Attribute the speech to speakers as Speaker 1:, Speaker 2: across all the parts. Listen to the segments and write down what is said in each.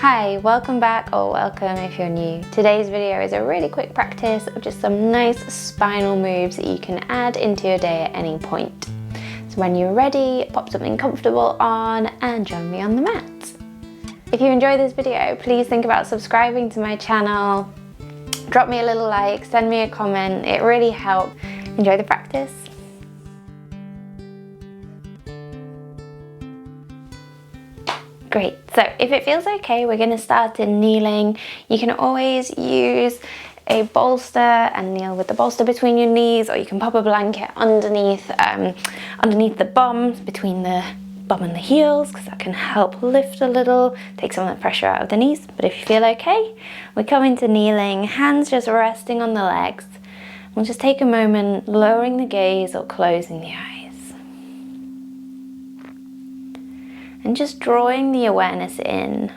Speaker 1: Hi, welcome back or welcome if you're new. Today's video is a really quick practice of just some nice spinal moves that you can add into your day at any point. So when you're ready, pop something comfortable on and join me on the mat. If you enjoy this video, please think about subscribing to my channel. Drop me a little like, send me a comment, it really helps. Enjoy the practice. Great, so if it feels okay, we're going to start in kneeling. You can always use a bolster and kneel with the bolster between your knees, or you can pop a blanket underneath the bum, between the bum and the heels, because that can help lift a little, take some of the pressure out of the knees. But if you feel okay, we come into kneeling, hands just resting on the legs. We'll just take a moment lowering the gaze or closing the eyes. And just drawing the awareness in.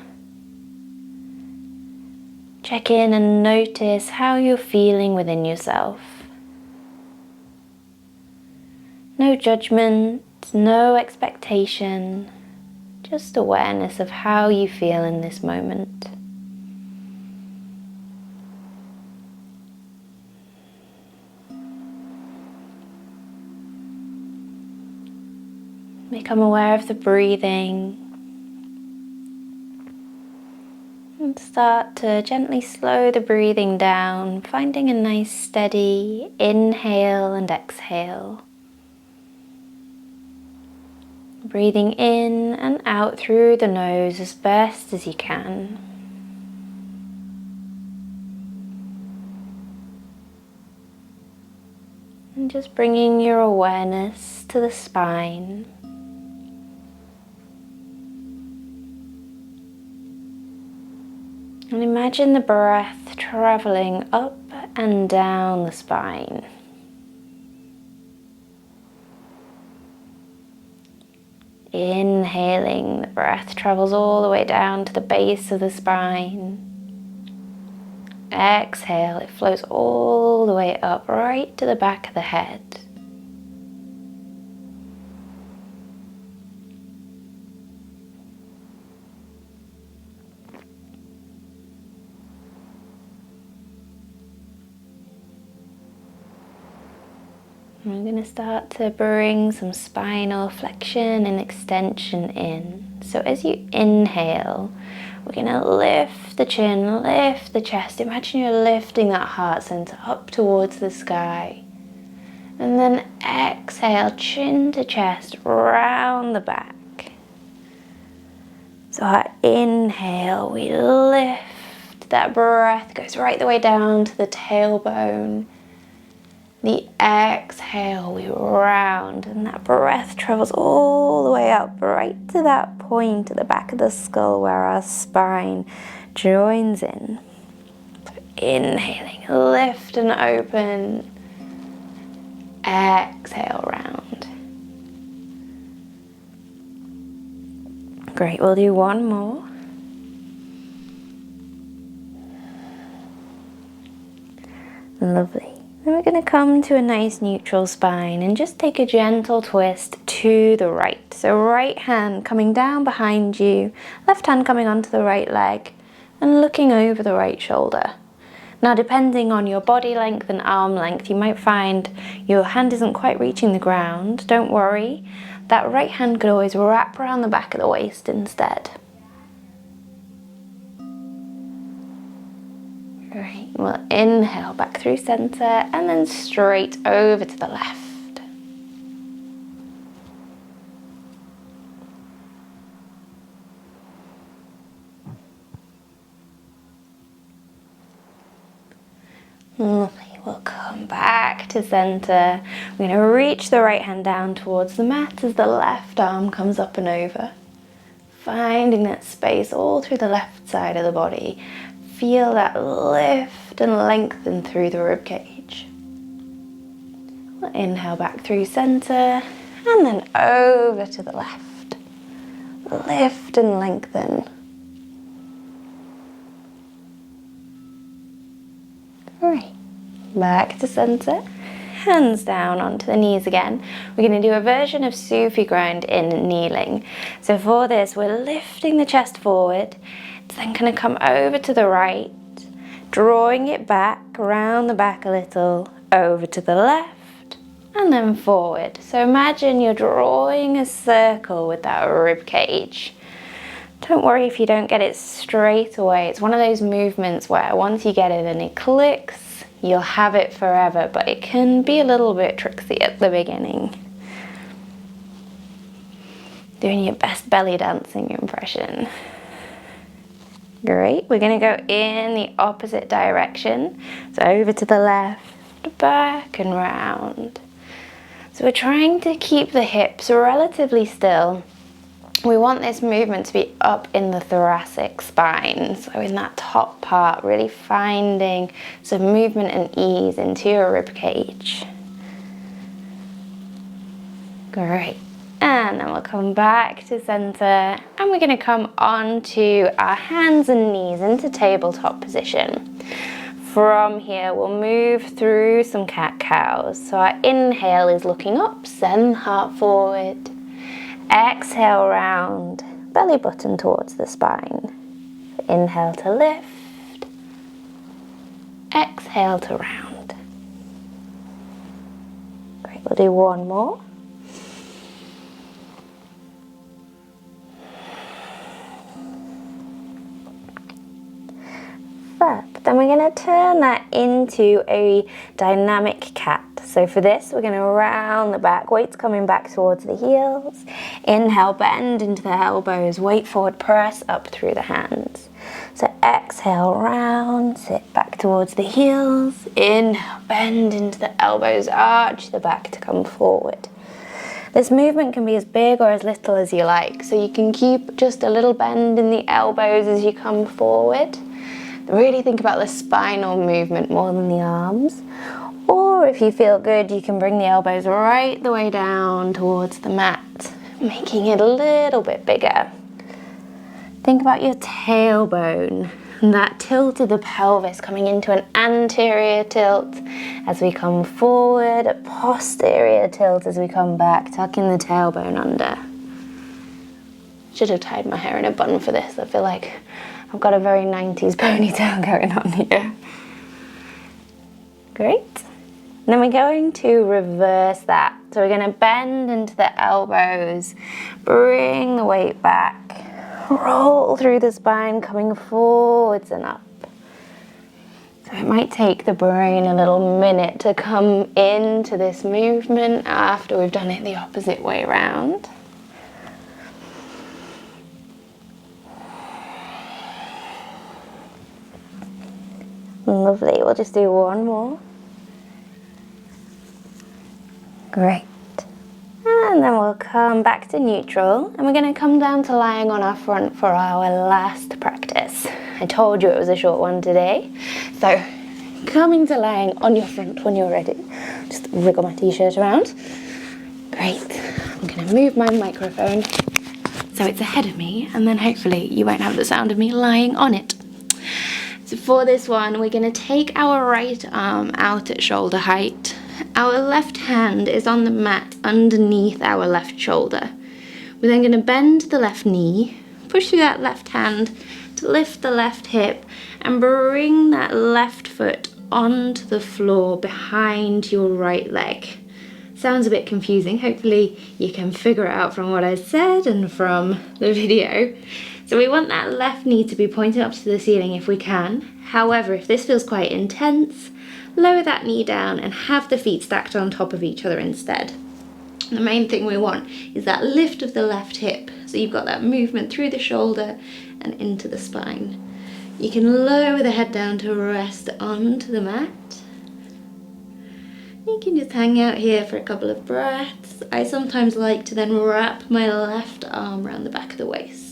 Speaker 1: Check in and notice how you're feeling within yourself. No judgment, no expectation, just awareness of how you feel in this moment. Become aware of the breathing and start to gently slow the breathing down, finding a nice steady inhale and exhale. Breathing in and out through the nose as best as you can. And just bringing your awareness to the spine. And imagine the breath traveling up and down the spine. Inhaling, the breath travels all the way down to the base of the spine. Exhale, it flows all the way up right to the back of the head. We're going to start to bring some spinal flexion and extension in. So as you inhale, we're going to lift the chin, lift the chest. Imagine you're lifting that heart center up towards the sky. And then exhale, chin to chest, round the back. So our inhale, we lift, that breath goes right the way down to the tailbone. The exhale, we round, and that breath travels all the way up, right to that point at the back of the skull where our spine joins in. So inhaling, lift and open. Exhale, round. Great, we'll do one more. Lovely. Then we're going to come to a nice neutral spine and just take a gentle twist to the right. So right hand coming down behind you, left hand coming onto the right leg and looking over the right shoulder. Now depending on your body length and arm length, you might find your hand isn't quite reaching the ground. Don't worry, that right hand could always wrap around the back of the waist instead. Great, we'll inhale back through center and then straight over to the left. Lovely, we'll come back to center. We're going to reach the right hand down towards the mat as the left arm comes up and over. Finding that space all through the left side of the body. Feel that lift and lengthen through the ribcage. We'll inhale back through center and then over to the left. Lift and lengthen. Great. Back to center. Hands down onto the knees again. We're going to do a version of Sufi grind in kneeling. So for this, we're lifting the chest forward, Then gonna come over to the right, drawing it back, around the back a little, over to the left, and then forward. So imagine you're drawing a circle with that rib cage. Don't worry if you don't get it straight away. It's one of those movements where once you get it and it clicks, you'll have it forever, but it can be a little bit tricksy at the beginning. Doing your best belly dancing impression. Great, we're gonna go in the opposite direction. So over to the left, back and round. So we're trying to keep the hips relatively still. We want this movement to be up in the thoracic spine, so in that top part, really finding some movement and ease into your rib cage. Great. And then we'll come back to center, and we're going to come onto our hands and knees into tabletop position. From here, we'll move through some cat-cows. So our inhale is looking up, send the heart forward. Exhale, round, belly button towards the spine. Inhale to lift. Exhale to round. Great, we'll do one more. Then we're going to turn that into a dynamic cat. So for this, we're going to round the back, weights coming back towards the heels. Inhale, bend into the elbows, weight forward, press up through the hands. So exhale, round, sit back towards the heels. Inhale, bend into the elbows, arch the back to come forward. This movement can be as big or as little as you like. So you can keep just a little bend in the elbows as you come forward. Really think about the spinal movement more than the arms. Or if you feel good, you can bring the elbows right the way down towards the mat, making it a little bit bigger. Think about your tailbone and that tilt of the pelvis coming into an anterior tilt as we come forward, a posterior tilt as we come back, tucking the tailbone under. Should have tied my hair in a bun for this. I feel like I've got a very 90s ponytail going on here. Great. And then we're going to reverse that. So we're going to bend into the elbows, bring the weight back, roll through the spine, coming forwards and up. So it might take the brain a little minute to come into this movement after we've done it the opposite way around. Lovely, we'll just do one more. Great. And then we'll come back to neutral, and we're going to come down to lying on our front for our last practice. I told you it was a short one today. So coming to lying on your front when you're ready. Just wriggle my t-shirt around. Great. I'm going to move my microphone so it's ahead of me, and then hopefully you won't have the sound of me lying on it. So for this one, we're going to take our right arm out at shoulder height. Our left hand is on the mat underneath our left shoulder. We're then going to bend the left knee, push through that left hand to lift the left hip, and bring that left foot onto the floor behind your right leg. Sounds a bit confusing. Hopefully you can figure it out from what I said and from the video. So we want that left knee to be pointed up to the ceiling if we can. However, if this feels quite intense, lower that knee down and have the feet stacked on top of each other instead. The main thing we want is that lift of the left hip. So you've got that movement through the shoulder and into the spine. You can lower the head down to rest onto the mat. You can just hang out here for a couple of breaths. I sometimes like to then wrap my left arm around the back of the waist.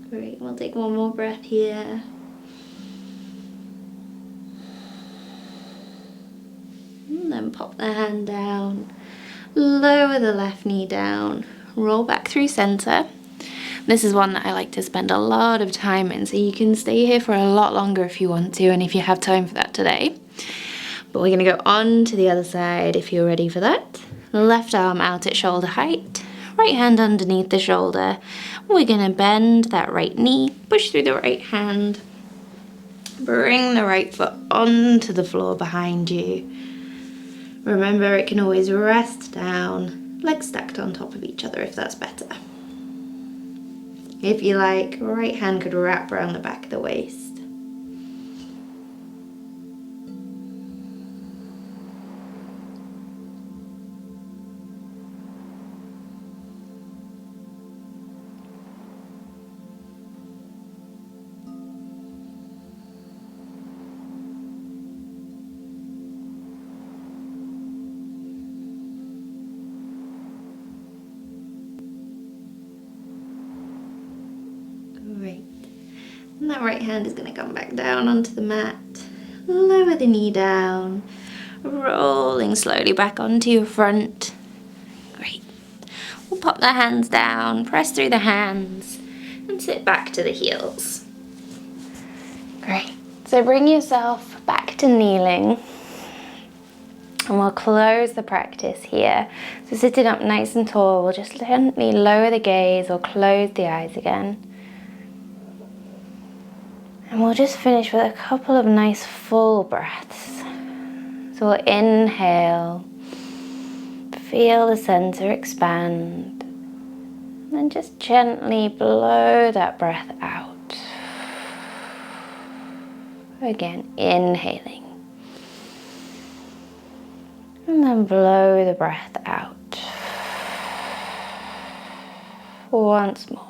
Speaker 1: Great, we'll take one more breath here. And then pop the hand down, lower the left knee down, roll back through center. This is one that I like to spend a lot of time in, so you can stay here for a lot longer if you want to, and if you have time for that today. But we're gonna go on to the other side if you're ready for that. Left arm out at shoulder height, right hand underneath the shoulder. We're gonna bend that right knee, push through the right hand, bring the right foot onto the floor behind you. Remember, it can always rest down, legs stacked on top of each other if that's better. If you like, right hand could wrap around the back of the waist. Great. And that right hand is going to come back down onto the mat. Lower the knee down, rolling slowly back onto your front. Great. We'll pop the hands down, press through the hands, and sit back to the heels. Great. So bring yourself back to kneeling. And we'll close the practice here. So sitting up nice and tall, we'll just gently lower the gaze or close the eyes again. And we'll just finish with a couple of nice full breaths. So we'll inhale, feel the center expand, and then just gently blow that breath out. Again, inhaling. And then blow the breath out. Once more.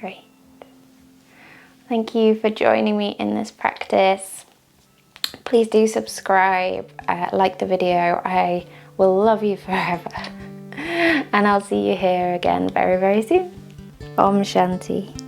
Speaker 1: Great. Thank you for joining me in this practice. Please do subscribe, like the video. I will love you forever. And I'll see you here again very, very soon. Om Shanti.